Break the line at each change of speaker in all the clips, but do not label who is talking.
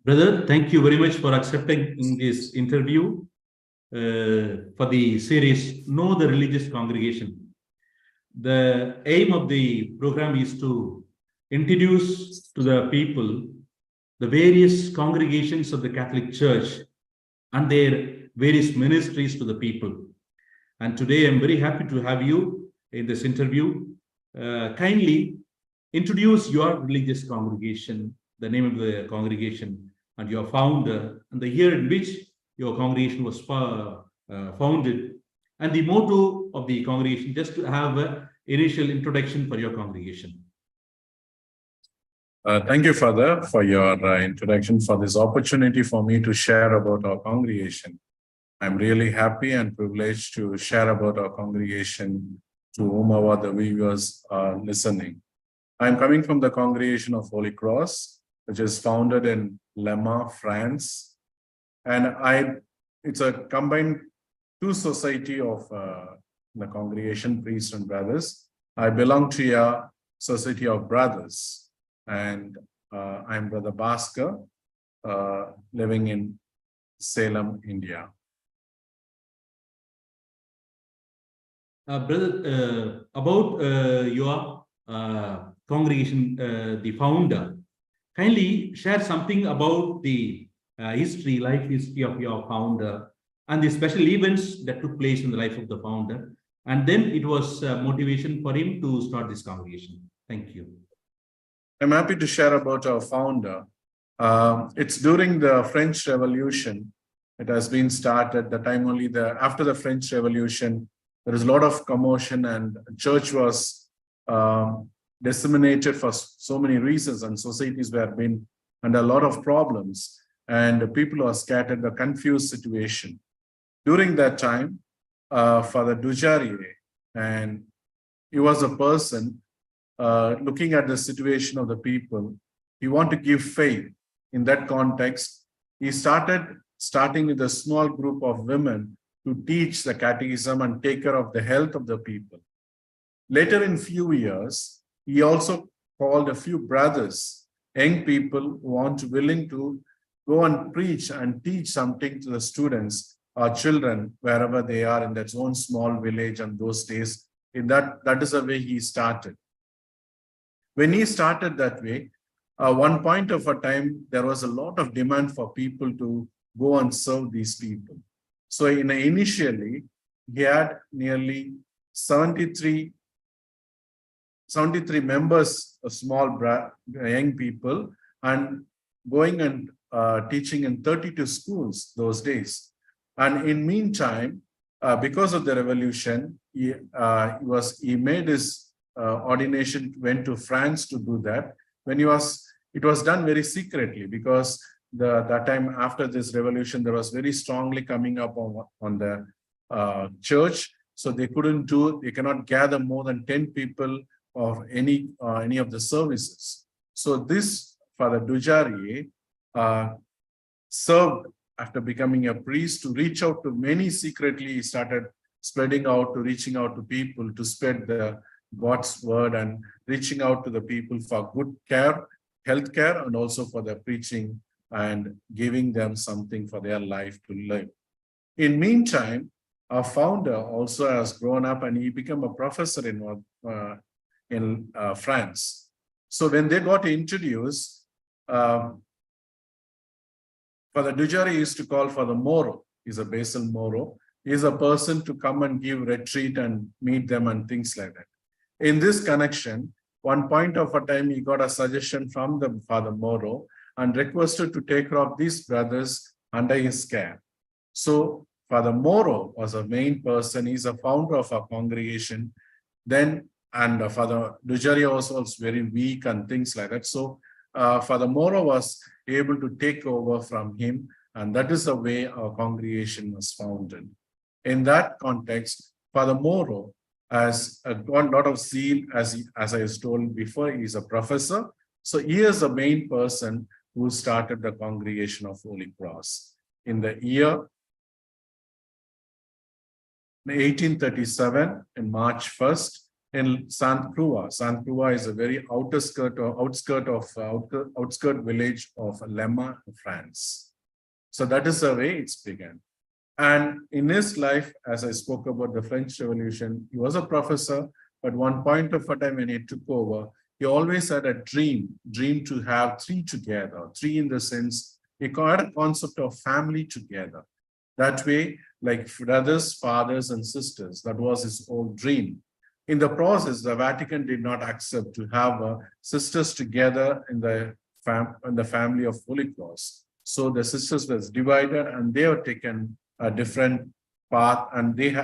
Brother, thank you very much for accepting this interview for the series Know the Religious Congregation. The aim of the program is to introduce to the people the various congregations of the Catholic Church and their various ministries to the people. And today I'm very happy to have you in this interview. Kindly introduce your religious congregation, the name of the congregation, and your founder, and the year in which your congregation was founded, and the motto of the congregation, just to have an initial introduction for your congregation.
Thank you, Father, for your introduction, for this opportunity for me to share about our congregation. I'm really happy and privileged to share about our congregation to whomever the viewers are listening. I'm coming from the congregation of Holy Cross, which is founded in Le Mans, France. And it's a combined two society of the congregation, priests and brothers. I belong to a society of brothers, and I'm Brother Baskar, living in Salem, India.
Brother, about your congregation, the founder, kindly share something about the life history of your founder and the special events that took place in the life of the founder. And then it was motivation for him to start this congregation. Thank you.
I'm happy to share about our founder. It's during the French Revolution. It has been started the time only after the French Revolution. There is a lot of commotion, and church was disseminated for so many reasons, and societies were been under a lot of problems, and people were scattered, a confused situation. During that time, Father Dujarrier, and he was a person looking at the situation of the people. He wanted to give faith. In that context, he starting with a small group of women to teach the catechism and take care of the health of the people. Later in few years, he also called a few brothers, young people who aren't willing to go and preach and teach something to the students or children wherever they are in that own small village and those days. That is the way he started. When he started that way, one point of a time, there was a lot of demand for people to go and serve these people. So initially, he had nearly 73 members, small young people, and going and teaching in 32 schools those days. And in meantime, because of the revolution, he made his ordination, went to France to do that. It was done very secretly, because that time after this revolution, there was very strongly coming up on the church. So they cannot gather more than 10 people of any of the services. So this Father Dujarrier served after becoming a priest to reach out to many secretly. He started spreading out to reaching out to people to spread the God's word and reaching out to the people for good care, health care, and also for the preaching and giving them something for their life to live. In meantime, our founder also has grown up, and he became a professor in France. So when they got introduced, Father Dujarrier used to call Father Moro. He's a Basil Moro. He's a person to come and give retreat and meet them and things like that. In this connection, one point of a time, he got a suggestion from the Father Moro and requested to take care of these brothers under his care. So Father Moro was a main person. He's a founder of our congregation. Then, and Father Dujarrier was also very weak and things like that. So Father Moro was able to take over from him, and that is the way our congregation was founded. In that context, Father Moro has got a lot of zeal, as I was told before. He's a professor. So he is the main person who started the congregation of Holy Cross. In the year 1837, in March 1st, in Sant Crua. Sant Crua is a very outskirt village of Lemma, France. So that is the way it's began. And in his life, as I spoke about the French Revolution, he was a professor, but one point of a time when he took over, he always had a dream to have three together, three in the sense, he had a concept of family together. That way, like brothers, fathers, and sisters, that was his old dream. In the process, the Vatican did not accept to have sisters together in the family of Holy Cross. So the sisters was divided and they were taken a different path, and they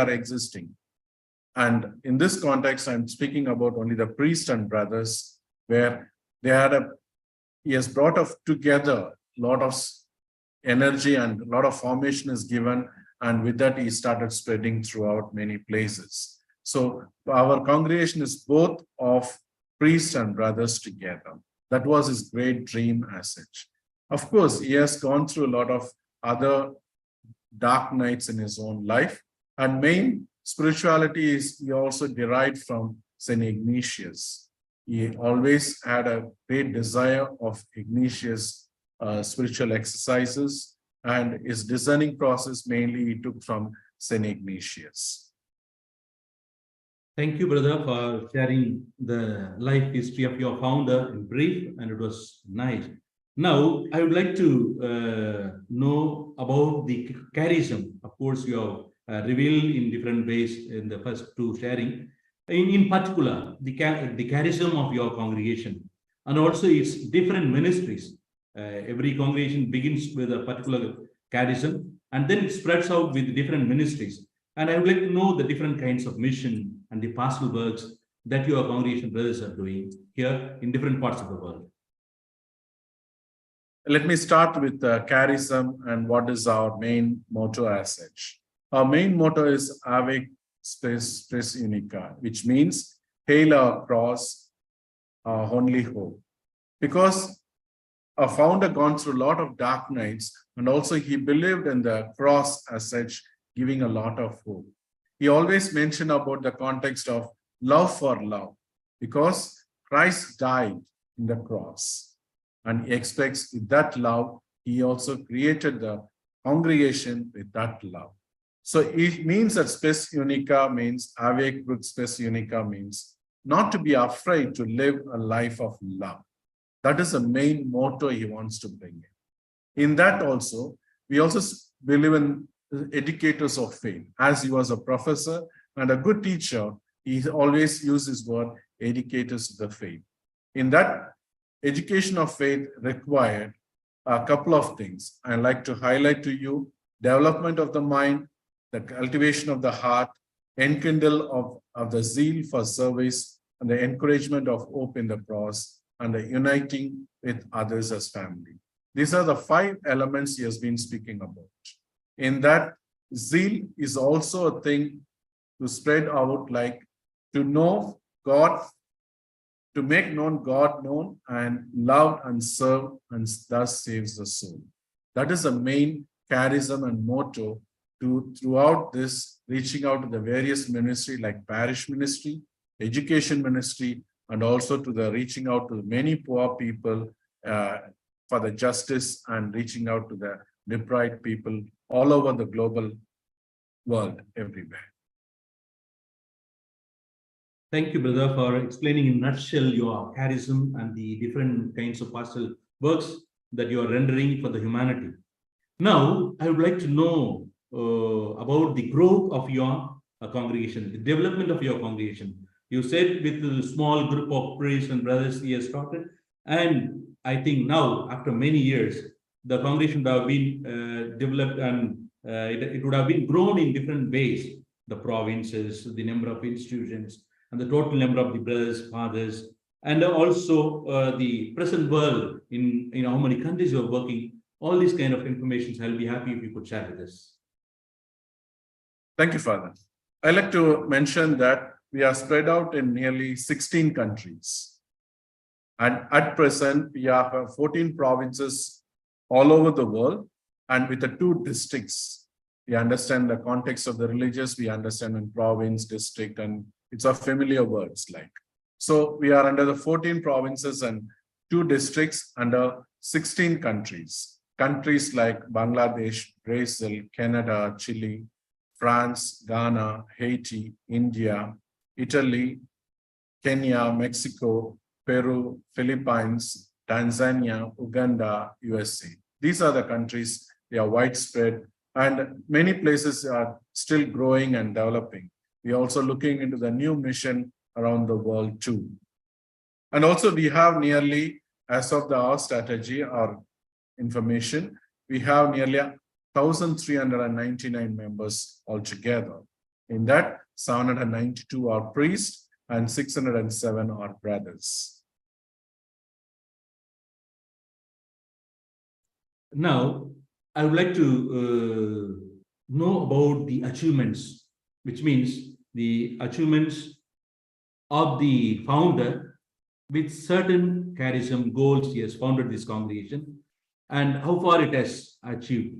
are existing. And in this context, I'm speaking about only the priest and brothers, where he has brought together a lot of energy and a lot of formation is given, and with that he started spreading throughout many places. So our congregation is both of priests and brothers together. That was his great dream as such. Of course, he has gone through a lot of other dark nights in his own life, and main spirituality is he also derived from Saint Ignatius. He always had a great desire of Ignatius spiritual exercises, and his discerning process mainly he took from Saint Ignatius.
Thank you, brother, for sharing the life history of your founder in brief, and it was nice. Now, I would like to know about the charism. Of course, you have revealed in different ways in the first two sharing. In particular, the charism of your congregation, and also its different ministries. Every congregation begins with a particular charism, and then it spreads out with different ministries. And I would like to know the different kinds of mission and the pastoral works that your congregation brothers are doing here in different parts of the world.
Let me start with charism and what is our main motto as such. Our main motto is Ave Spes Unica, which means hail our cross, our only hope. Because our founder gone through a lot of dark nights, and also he believed in the cross as such, giving a lot of hope. He always mentioned about the context of love for love, because Christ died in the cross. And he expects with that love, he also created the congregation with that love. So it means that Spes Unica means, Ave Spes Unica means not to be afraid to live a life of love. That is the main motto he wants to bring in. In that also, we also believe in educators of faith. As he was a professor and a good teacher, he always used his word, educators of the faith. In that education of faith required a couple of things. I'd like to highlight to you: development of the mind, the cultivation of the heart, enkindle of the zeal for service, and the encouragement of hope in the cross, and the uniting with others as family. These are the 5 elements he has been speaking about. In that, zeal is also a thing to spread out, like to know God, to make known God known, and love and serve, and thus saves the soul. That is the main charism and motto throughout this, reaching out to the various ministry like parish ministry, education ministry, and also to the reaching out to many poor people for the justice, and reaching out to the deprived people all over the global world, everywhere.
Thank you, brother, for explaining in a nutshell your charism and the different kinds of pastoral works that you are rendering for the humanity. Now, I would like to know about the growth of your congregation, the development of your congregation. You said with a small group of priests and brothers he has started, and I think now, after many years, the congregation would have been developed, and it would have been grown in different ways. The provinces, the number of institutions, and the total number of the brothers, fathers, and also the present world in how many countries you are working. All these kind of information, I'll be happy if you could share with us.
Thank you, Father. I'd like to mention that we are spread out in nearly 16 countries. And at present, we have 14 provinces all over the world, and with the 2 districts. We understand the context of the religious, we understand in province, district, and It's a familiar words like. So we are under the 14 provinces and 2 districts under 16 countries. Countries like Bangladesh, Brazil, Canada, Chile, France, Ghana, Haiti, India, Italy, Kenya, Mexico, Peru, Philippines, Tanzania, Uganda, USA. These are the countries, they are widespread, and many places are still growing and developing. We are also looking into the new mission around the world too. And also we have nearly, as of our strategy or information, we have nearly 1,399 members altogether. In that, 792 are priests and 607 are brothers.
Now, I would like to know about the achievements, which means the achievements of the founder with certain charism goals. He has founded this congregation, and how far it has achieved.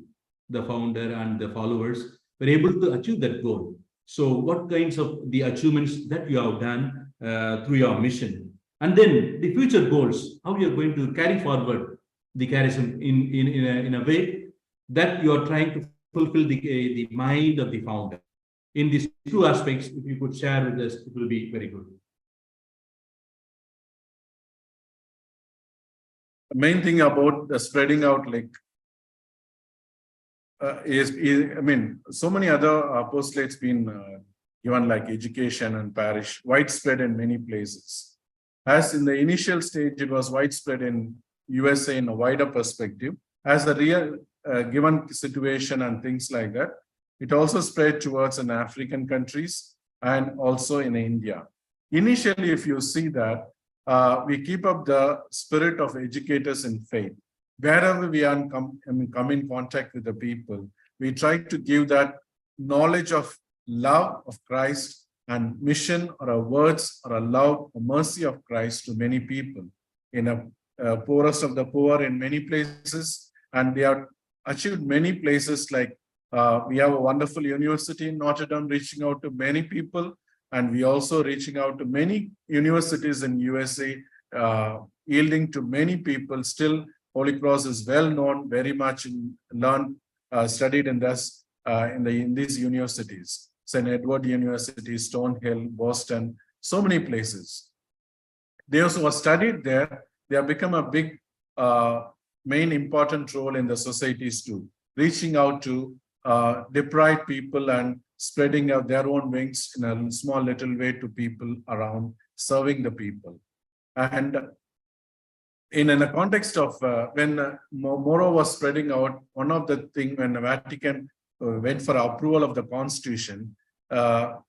The founder and the followers were able to achieve that goal. So what kinds of the achievements that you have done through your mission, and then the future goals, how you are going to carry forward the charism in a way that you are trying to fulfill the mind of the founder. In these 2 aspects, if you could share with us, it will be very good.
The main thing about the spreading out like is I mean, so many other apostolates been given like education and parish, widespread in many places. As in the initial stage, it was widespread in USA in a wider perspective. As the real given situation and things like that, it also spread towards in African countries and also in India. Initially, if you see that, we keep up the spirit of educators in faith. Wherever we are come in contact with the people, we try to give that knowledge of love of Christ and mission or a words or a love or mercy of Christ to many people in a poorest of the poor in many places. And they have achieved many places like we have a wonderful university in Notre Dame reaching out to many people. And we also reaching out to many universities in USA, yielding to many people. Still, Holy Cross is well known, very much learned, studied in this in these universities. St. Edward University, Stonehill, Boston, so many places. Those who are studied there, they have become a big, main important role in the societies too, reaching out to deprived people and spreading out their own wings in a small little way to people around, serving the people. And in a context of when Moro was spreading out, one of the things when the Vatican went for approval of the Constitution,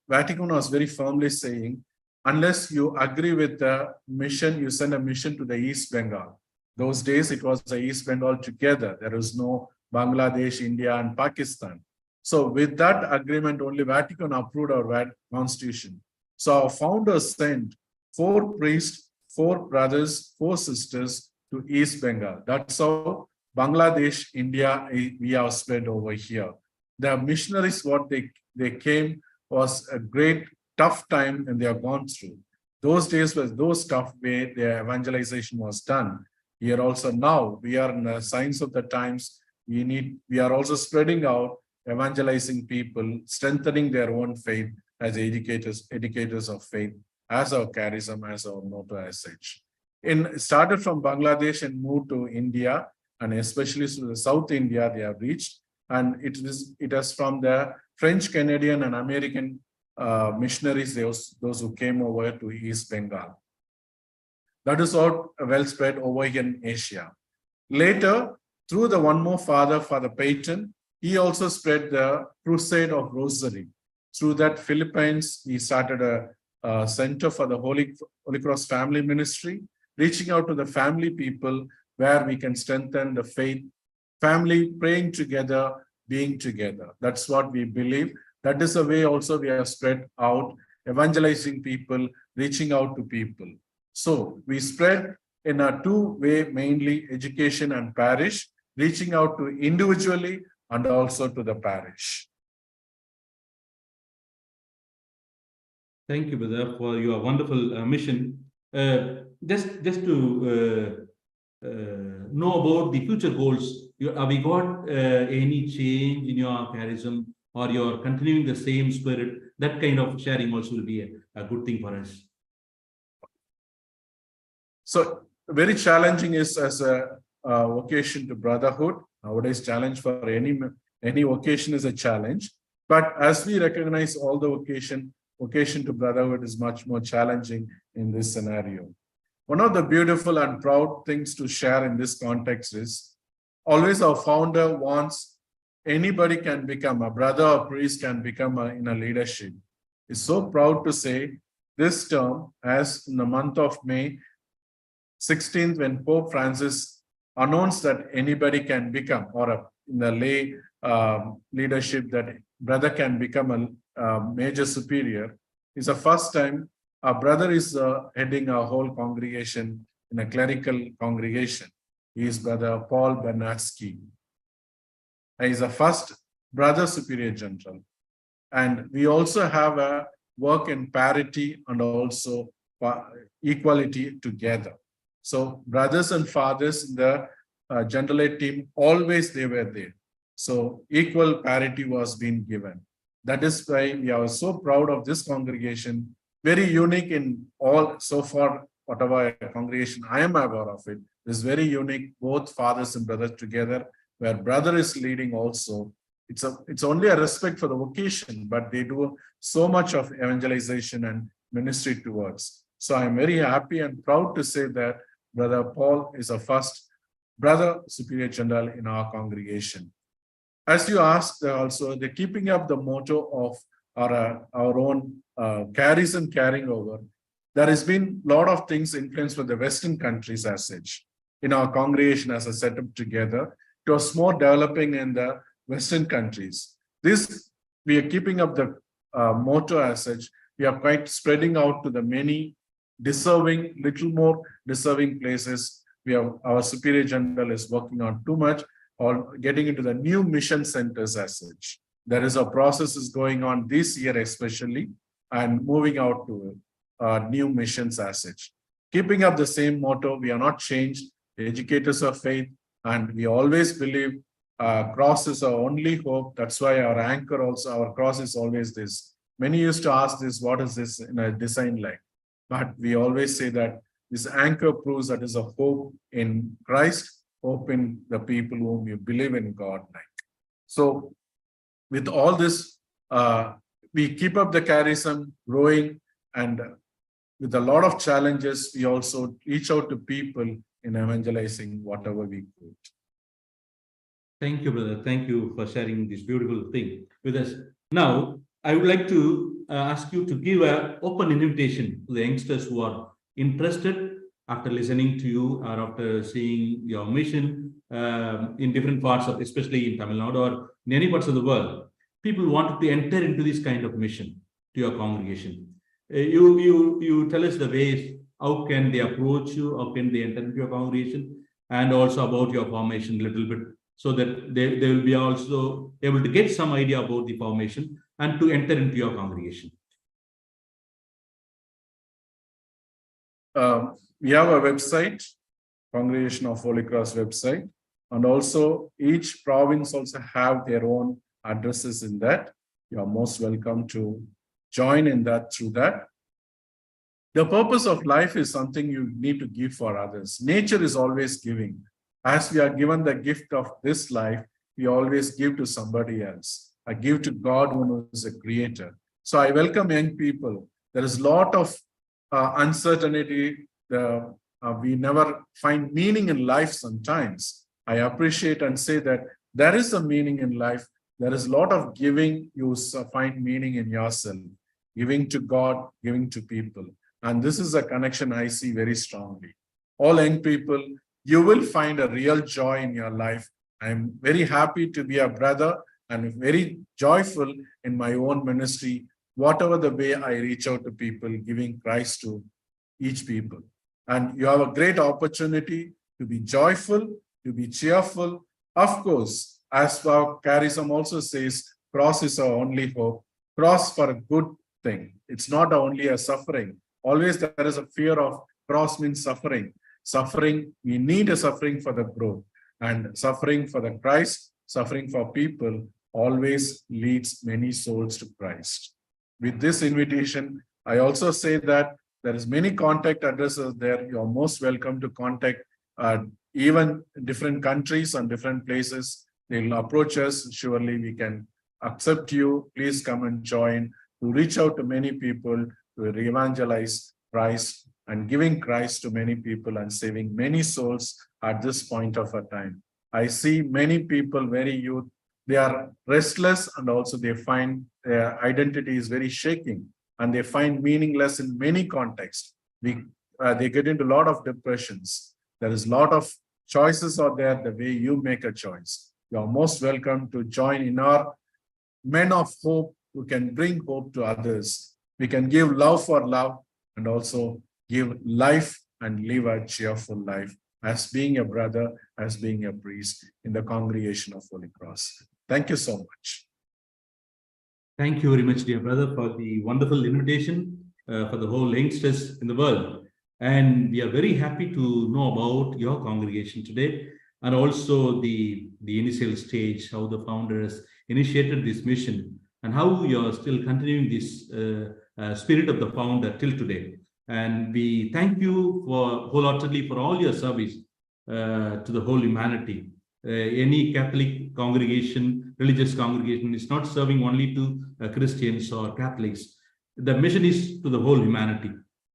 Vatican was very firmly saying, unless you agree with the mission, you send a mission to the East Bengal. Those days, it was the East Bengal together. There was no Bangladesh, India, and Pakistan. So with that agreement, only Vatican approved our Constitution. So our founders sent 4 priests, 4 brothers, 4 sisters to East Bengal. That's how Bangladesh, India, we are spread over here. The missionaries, what they came was a great tough time and they have gone through. Those days was those tough way the evangelization was done. Here also now, we are in the signs of the times. We are also spreading out, evangelizing people, strengthening their own faith as educators of faith, as our charism, as our motto, as such. Started from Bangladesh and moved to India, and especially to the South India, they have reached. And it is from the French, Canadian, and American missionaries, those who came over to East Bengal. That is all well spread over here in Asia. Later, through the one more father, Father Peyton, he also spread the crusade of Rosary. Through that Philippines, he started a center for the Holy Cross Family Ministry, reaching out to the family people where we can strengthen the faith, family praying together, being together. That's what we believe. That is the way also we have spread out, evangelizing people, reaching out to people. So we spread in a 2-way, mainly education and parish, reaching out to individually and also to the parish.
Thank you, brother, for your wonderful mission. Just to know about the future goals. Have we got any change in your charism, or you're continuing the same spirit? That kind of sharing also will be a good thing for us.
So very challenging is as a vocation to brotherhood. Nowadays, challenge for any vocation is a challenge. But as we recognize all the vocation to brotherhood is much more challenging in this scenario. One of the beautiful and proud things to share in this context is always our founder wants anybody can become a brother or priest can become in a leadership. Is so proud to say this term, as in the month of May 16th, when Pope Francis announced that anybody can become, or in the lay leadership, that brother can become a major superior, is the first time a brother is heading a whole congregation in a clerical congregation. He is Brother Paul Bernatsky. He is the first brother superior general. And we also have a work in parity and also equality together. So brothers and fathers in the general team, always they were there. So equal parity was being given. That is why we are so proud of this congregation. Very unique in all so far, whatever congregation I am aware of it, is very unique, both fathers and brothers together, where brother is leading also. It's only a respect for the vocation, but they do so much of evangelization and ministry towards. So I'm very happy and proud to say that Brother Paul is the first brother superior general in our congregation. As you asked also, the keeping up the motto of our own charism carrying over, there has been a lot of things influenced by the Western countries as such. In our congregation as a setup together, it was more developing in the Western countries. This, we are keeping up the motto as such. We are quite spreading out to the many deserving, little more deserving places. We have our superior general is working on too much, or getting into the new mission centers as such. There is a process is going on this year especially, and moving out to new missions as such. Keeping up the same motto, we are not changed, educators of faith, and we always believe cross is our only hope. That's why our anchor also, our cross is always this. Many used to ask this, what is this in a design like? But we always say that this anchor proves that is a hope in Christ, hope in the people whom you believe in God. So with all this, we keep up the charism growing, and with a lot of challenges, we also reach out to people in evangelizing whatever we could.
Thank you, brother. Thank you for sharing this beautiful thing with us. Now, I would like to ask you to give an open invitation to the youngsters who are interested after listening to you or after seeing your mission in different parts of, especially in Tamil Nadu or in any parts of the world. People wanted to enter into this kind of mission to your congregation. You tell us the ways, how can they approach you, how can they enter into your congregation, and also about your formation a little bit, so that they will be also able to get some idea about the formation and to enter into your congregation.
We have a website, Congregation of Holy Cross website, and also each province also have their own addresses in that. You are most welcome to join in that through that. The purpose of life is something you need to give for others. Nature is always giving. As we are given the gift of this life, we always give to somebody else. I give to God who is a creator. So I welcome young people. There is a lot of uncertainty. We never find meaning in life sometimes. I appreciate and say that there is a meaning in life. There is a lot of giving. You find meaning in yourself. Giving to God, giving to people. And this is a connection I see very strongly. All young people, you will find a real joy in your life. I'm very happy to be a brother and very joyful in my own ministry, whatever the way I reach out to people, giving Christ to each people. And you have a great opportunity to be joyful, to be cheerful. Of course, as our charism also says, cross is our only hope. Cross for a good thing. It's not only a suffering. Always there is a fear of cross means suffering. Suffering, we need a suffering for the growth, and suffering for the Christ, suffering for people always leads many souls to Christ. With this invitation, I also say that there is many contact addresses there. You are most welcome to contact even different countries and different places. They will approach us. Surely we can accept you. Please come and join, to reach out to many people, to evangelize Christ and giving Christ to many people and saving many souls at this point of a time. I see many people, very youth, they are restless, and also they find their identity is very shaking, and they find meaningless in many contexts. They get into a lot of depressions. There is a lot of choices out there, the way you make a choice. You are most welcome to join in our men of hope who can bring hope to others. We can give love for love and also give life and live a cheerful life as being a brother, as being a priest in the congregation of Holy Cross. Thank you so much.
Thank you very much, dear brother, for the wonderful invitation for the whole youngsters in the world. And we are very happy to know about your congregation today, and also the initial stage, how the founders initiated this mission, and how you are still continuing this spirit of the founder till today. And we thank you for wholeheartedly for all your service to the whole humanity. Any Catholic congregation, religious congregation is not serving only to Christians or Catholics. The mission is to the whole humanity.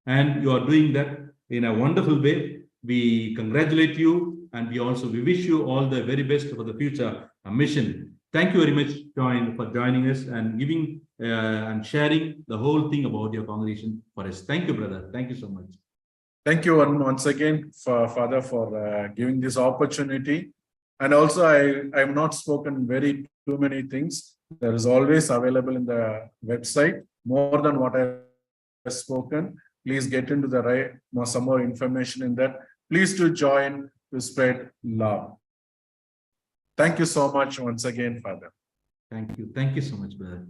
And you are doing that in a wonderful way. We congratulate you, and we wish you all the very best for the future mission. Thank you very much for joining us and giving and sharing the whole thing about your congregation for us. Thank you, brother. Thank you so much.
Thank you once again, Father, for giving this opportunity. And also, I have not spoken too many things. There is always available in the website more than what I have spoken. Please get into some more information in that. Please do join to spread love. Thank you so much once again, Father.
Thank you. Thank you so much, brother.